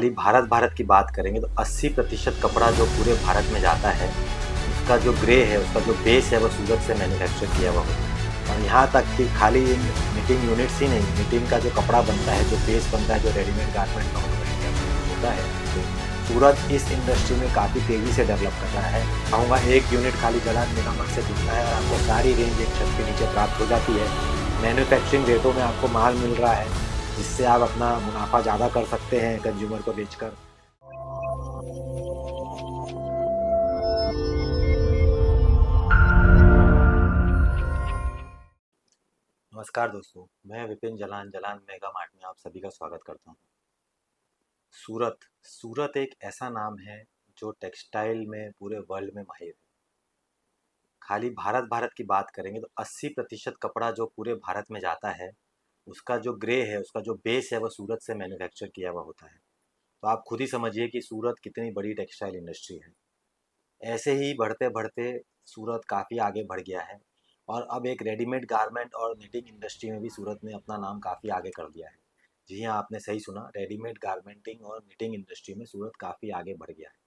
खाली भारत की बात करेंगे तो 80% कपड़ा जो पूरे भारत में जाता है, उसका जो ग्रे है, उसका जो बेस है वो सूरत से मैन्युफैक्चर किया हुआ होता है। और यहाँ तक कि खाली इन निटिंग यूनिट्स ही नहीं, निटिंग का जो कपड़ा बनता है, जो बेस बनता है, जो readymade garment all over India में यूज़ होता है, तो सूरत इस इंडस्ट्री में काफ़ी तेज़ी से डेवलप कर रहा है। कहूँगा एक यूनिट खाली जलान निगम से जुड़ता है और आपको सारी रेंज एक छत के नीचे प्राप्त हो जाती है। मैन्युफैक्चरिंग रेटों में आपको माल मिल रहा है, जिससे आप अपना मुनाफा ज़्यादा कर सकते हैं कंज्यूमर को बेचकर। नमस्कार दोस्तों, मैं विपिन जलान जलान मेगा मार्ट में आप सभी का स्वागत करता हूँ। सूरत एक ऐसा नाम है जो टेक्सटाइल में पूरे वर्ल्ड में माहिर है। खाली भारत की बात करेंगे तो 80% कपड़ा जो पूरे भारत में जाता है, उसका जो ग्रे है, उसका जो बेस है वो सूरत से मैन्युफैक्चर किया हुआ होता है। तो आप खुद ही समझिए कि सूरत कितनी बड़ी टेक्सटाइल इंडस्ट्री है। ऐसे ही बढ़ते बढ़ते सूरत काफ़ी आगे बढ़ गया है और अब एक रेडीमेड गारमेंट और निटिंग इंडस्ट्री में भी सूरत ने अपना नाम काफ़ी आगे कर दिया है। जी हाँ, आपने सही सुना, रेडीमेड गारमेंटिंग और निटिंग इंडस्ट्री में सूरत काफ़ी आगे बढ़ गया है।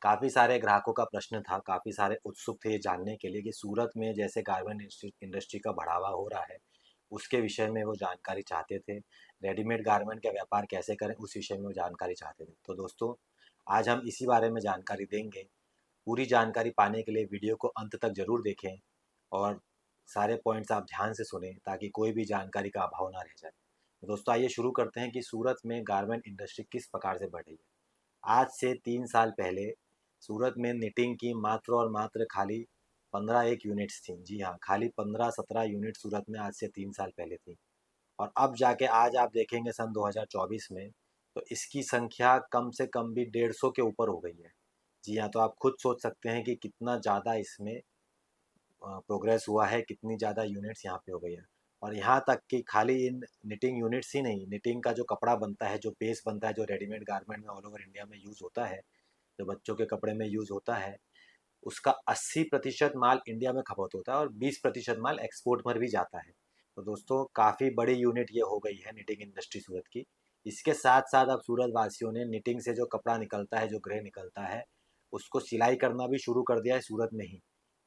काफ़ी सारे ग्राहकों का प्रश्न था, काफ़ी सारे उत्सुक थे ये जानने के लिए कि सूरत में जैसे गारमेंट इंडस्ट्री का बढ़ावा हो रहा है, उसके विषय में वो जानकारी चाहते थे। रेडीमेड गारमेंट का व्यापार कैसे करें, उस विषय में वो जानकारी चाहते थे। तो दोस्तों, आज हम इसी बारे में जानकारी देंगे। पूरी जानकारी पाने के लिए वीडियो को अंत तक ज़रूर देखें और सारे पॉइंट्स आप ध्यान से सुनें ताकि कोई भी जानकारी का अभाव ना रह जाए। तो दोस्तों, आइए शुरू करते हैं कि सूरत में गारमेंट इंडस्ट्री किस प्रकार से बढ़ रही है। आज से 3 साल पहले सूरत में निटिंग की मात्र और मात्र खाली 15 यूनिट्स थी। जी हाँ, खाली 15-17 यूनिट सूरत में आज से 3 साल पहले थी। और अब जाके आज आप देखेंगे सन 2024 में तो इसकी संख्या कम से कम भी 150 के ऊपर हो गई है। जी हाँ, तो आप खुद सोच सकते हैं कि कितना ज़्यादा इसमें प्रोग्रेस हुआ है, कितनी ज़्यादा यूनिट्स यहाँ पे हो गई है। और यहाँ तक कि खाली इन निटिंग यूनिट्स ही नहीं, निटिंग का जो कपड़ा बनता है, जो बेस बनता है, जो रेडीमेड गारमेंट में ऑल ओवर इंडिया में यूज़ होता है, जो बच्चों के कपड़े में यूज़ होता है, उसका 80% माल इंडिया में खपत होता है और 20% माल एक्सपोर्ट पर भी जाता है। तो दोस्तों, काफ़ी बड़ी यूनिट ये हो गई है निटिंग इंडस्ट्री सूरत की। इसके साथ साथ अब सूरत वासियों ने निटिंग से जो कपड़ा निकलता है, जो ग्रे निकलता है, उसको सिलाई करना भी शुरू कर दिया है सूरत में ही,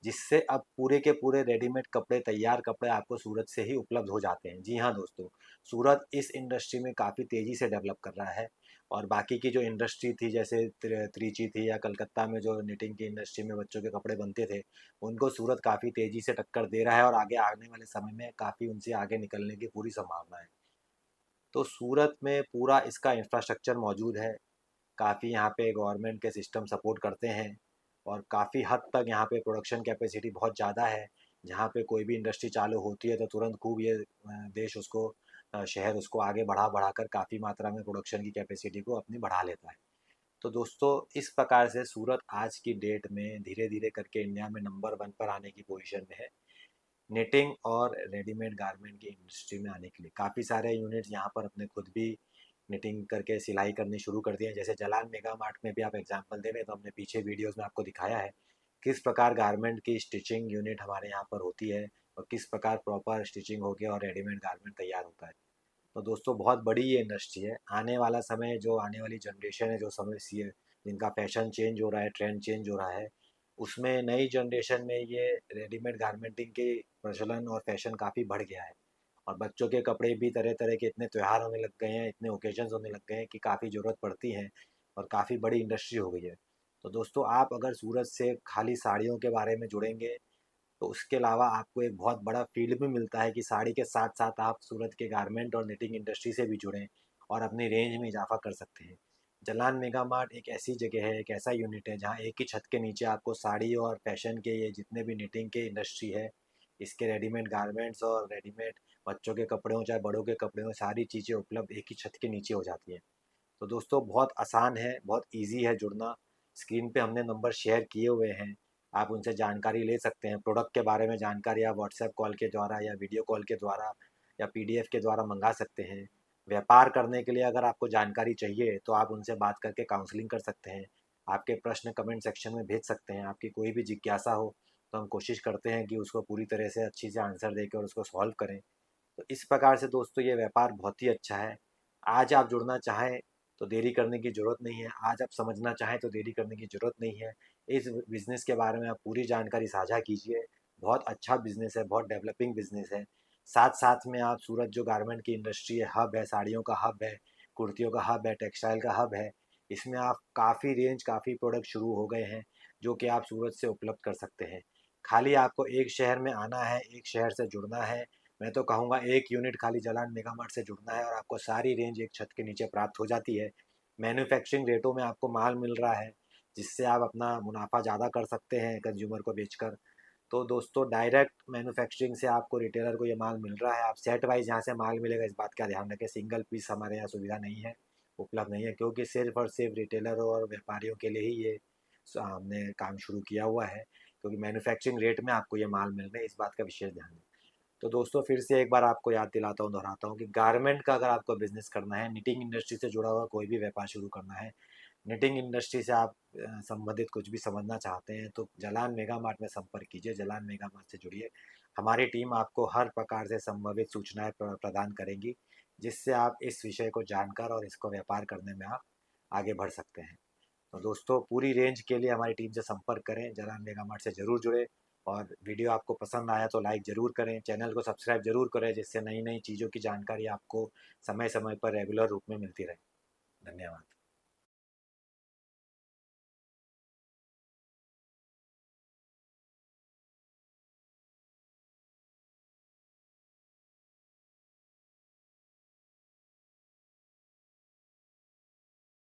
जिससे अब पूरे के पूरे रेडीमेड कपड़े, तैयार कपड़े आपको सूरत से ही उपलब्ध हो जाते हैं। जी हाँ दोस्तों, सूरत इस इंडस्ट्री में काफ़ी तेज़ी से डेवलप कर रहा है। और बाकी की जो इंडस्ट्री थी, जैसे त्रिची थी या कलकत्ता में जो निटिंग की इंडस्ट्री में बच्चों के कपड़े बनते थे, उनको सूरत काफ़ी तेज़ी से टक्कर दे रहा है और आगे आने वाले समय में काफ़ी उनसे आगे निकलने की पूरी संभावना है। तो सूरत में पूरा इसका इंफ्रास्ट्रक्चर मौजूद है। काफ़ी यहाँ पे गवर्नमेंट के सिस्टम सपोर्ट करते हैं और काफ़ी हद तक यहाँ पे प्रोडक्शन कैपेसिटी बहुत ज़्यादा है। जहाँ पे कोई भी इंडस्ट्री चालू होती है तो तुरंत खूब ये देश उसको शहर उसको आगे बढ़ा बढ़ा कर काफ़ी मात्रा में प्रोडक्शन की कैपेसिटी को अपनी बढ़ा लेता है। तो दोस्तों, इस प्रकार से सूरत आज की डेट में धीरे धीरे करके इंडिया में नंबर 1 पर आने की पोजीशन में है। निटिंग और रेडीमेड गारमेंट की इंडस्ट्री में आने के लिए काफ़ी सारे यूनिट्स यहाँ पर अपने खुद भी निटिंग करके सिलाई करनी शुरू कर दिए हैं। जैसे जलान मेगा मार्ट में भी आप एग्जांपल दे रहे हैं, तो हमने पीछे वीडियोस में आपको दिखाया है किस प्रकार गारमेंट की स्टिचिंग यूनिट हमारे यहाँ पर होती है और किस प्रकार प्रॉपर स्टिचिंग होकर और रेडीमेड गारमेंट तैयार होता है। तो दोस्तों, बहुत बड़ी ये इंडस्ट्री है। आने वाला समय, जो आने वाली जनरेशन है, जो समय सी है, जिनका फैशन चेंज हो रहा है, ट्रेंड चेंज हो रहा है, उसमें नई जनरेशन में ये रेडीमेड गारमेंटिंग के प्रचलन और फैशन काफ़ी बढ़ गया है। और बच्चों के कपड़े भी तरह तरह के इतने त्यौहार होने लग गए हैं, इतने ओकेजन्स होने लग गए हैं कि काफ़ी ज़रूरत पड़ती है और काफ़ी बड़ी इंडस्ट्री हो गई है। तो दोस्तों, आप अगर सूरत से खाली साड़ियों के बारे में जुड़ेंगे तो उसके अलावा आपको एक बहुत बड़ा फील्ड भी मिलता है कि साड़ी के साथ साथ आप सूरत के गारमेंट और निटिंग इंडस्ट्री से भी जुड़ें और अपनी रेंज में इजाफा कर सकते हैं। जलान मेगा मार्ट एक ऐसी जगह है, एक ऐसा यूनिट है जहाँ एक ही छत के नीचे आपको साड़ी और फैशन के ये जितने भी निटिंग के इंडस्ट्री है, इसके रेडीमेड गारमेंट्स और रेडीमेड बच्चों के कपड़े हों चाहे बड़ों के कपड़े हों, सारी चीज़ें उपलब्ध एक ही छत के नीचे हो जाती हैं। तो दोस्तों, बहुत आसान है, बहुत ईजी है जुड़ना। स्क्रीन पे हमने नंबर शेयर किए हुए हैं, आप उनसे जानकारी ले सकते हैं। प्रोडक्ट के बारे में जानकारी आप व्हाट्सएप कॉल के द्वारा या वीडियो कॉल के द्वारा या पीडीएफ के द्वारा मंगा सकते हैं। व्यापार करने के लिए अगर आपको जानकारी चाहिए तो आप उनसे बात करके काउंसलिंग कर सकते हैं। आपके प्रश्न कमेंट सेक्शन में भेज सकते हैं। आपकी कोई भी जिज्ञासा हो तो हम कोशिश करते हैं कि उसको पूरी तरह से अच्छी से आंसर देकर और उसको सॉल्व करें। तो इस प्रकार से दोस्तों, ये व्यापार बहुत ही अच्छा है। आज आप जुड़ना चाहें तो देरी करने की ज़रूरत नहीं है। आज आप समझना चाहें तो देरी करने की ज़रूरत नहीं है। इस बिज़नेस के बारे में आप पूरी जानकारी साझा कीजिए। बहुत अच्छा बिज़नेस है, बहुत डेवलपिंग बिज़नेस है। साथ-साथ में आप सूरत जो गारमेंट की इंडस्ट्री है, हब है, साड़ियों का हब है, कुर्तियों का हब है, टेक्सटाइल का हब है। इसमें आप काफ़ी रेंज, काफ़ी प्रोडक्ट शुरू हो गए हैं, जो कि आप सूरत से उपलब्ध कर सकते हैं। खाली आपको एक शहर में आना है, एक शहर से जुड़ना है। मैं तो कहूँगा एक यूनिट खाली जालान मेगा मार्ट से जुड़ना है और आपको सारी रेंज एक छत के नीचे प्राप्त हो जाती है। मैन्युफैक्चरिंग रेटों में आपको माल मिल रहा है, जिससे आप अपना मुनाफा ज़्यादा कर सकते हैं कंज्यूमर को बेचकर। तो दोस्तों, डायरेक्ट मैन्युफैक्चरिंग से आपको रिटेलर को ये माल मिल रहा है। आप सेट वाइज यहाँ से माल मिलेगा, इस बात का ध्यान रखें। सिंगल पीस हमारे यहाँ सुविधा नहीं है, उपलब्ध नहीं है, क्योंकि सिर्फ और सिर्फ रिटेलरों और व्यापारियों के लिए ही ये हमने काम शुरू किया हुआ है, क्योंकि मैन्युफैक्चरिंग रेट में आपको ये माल मिल रहा है, इस बात का विशेष ध्यान दें। तो दोस्तों, फिर से एक बार आपको याद दिलाता हूँ, दोहराता हूँ कि गारमेंट का अगर आपको बिजनेस करना है, निटिंग इंडस्ट्री से जुड़ा हुआ कोई भी व्यापार शुरू करना है, निटिंग इंडस्ट्री से आप संबंधित कुछ भी समझना चाहते हैं, तो जलान मेगा मार्ट में संपर्क कीजिए, जलान मेगा मार्ट से जुड़िए। हमारी टीम आपको हर प्रकार से संभावित सूचनाएं प्रदान करेंगी, जिससे आप इस विषय को जानकर और इसको व्यापार करने में आप आगे बढ़ सकते हैं। तो दोस्तों, पूरी रेंज के लिए हमारी टीम से संपर्क करें, जलान मेगा मार्ट से ज़रूर जुड़े। और वीडियो आपको पसंद आया तो लाइक ज़रूर करें, चैनल को सब्सक्राइब ज़रूर करें, जिससे नई नई चीज़ों की जानकारी आपको समय समय पर रेगुलर रूप में मिलती रहे। धन्यवाद।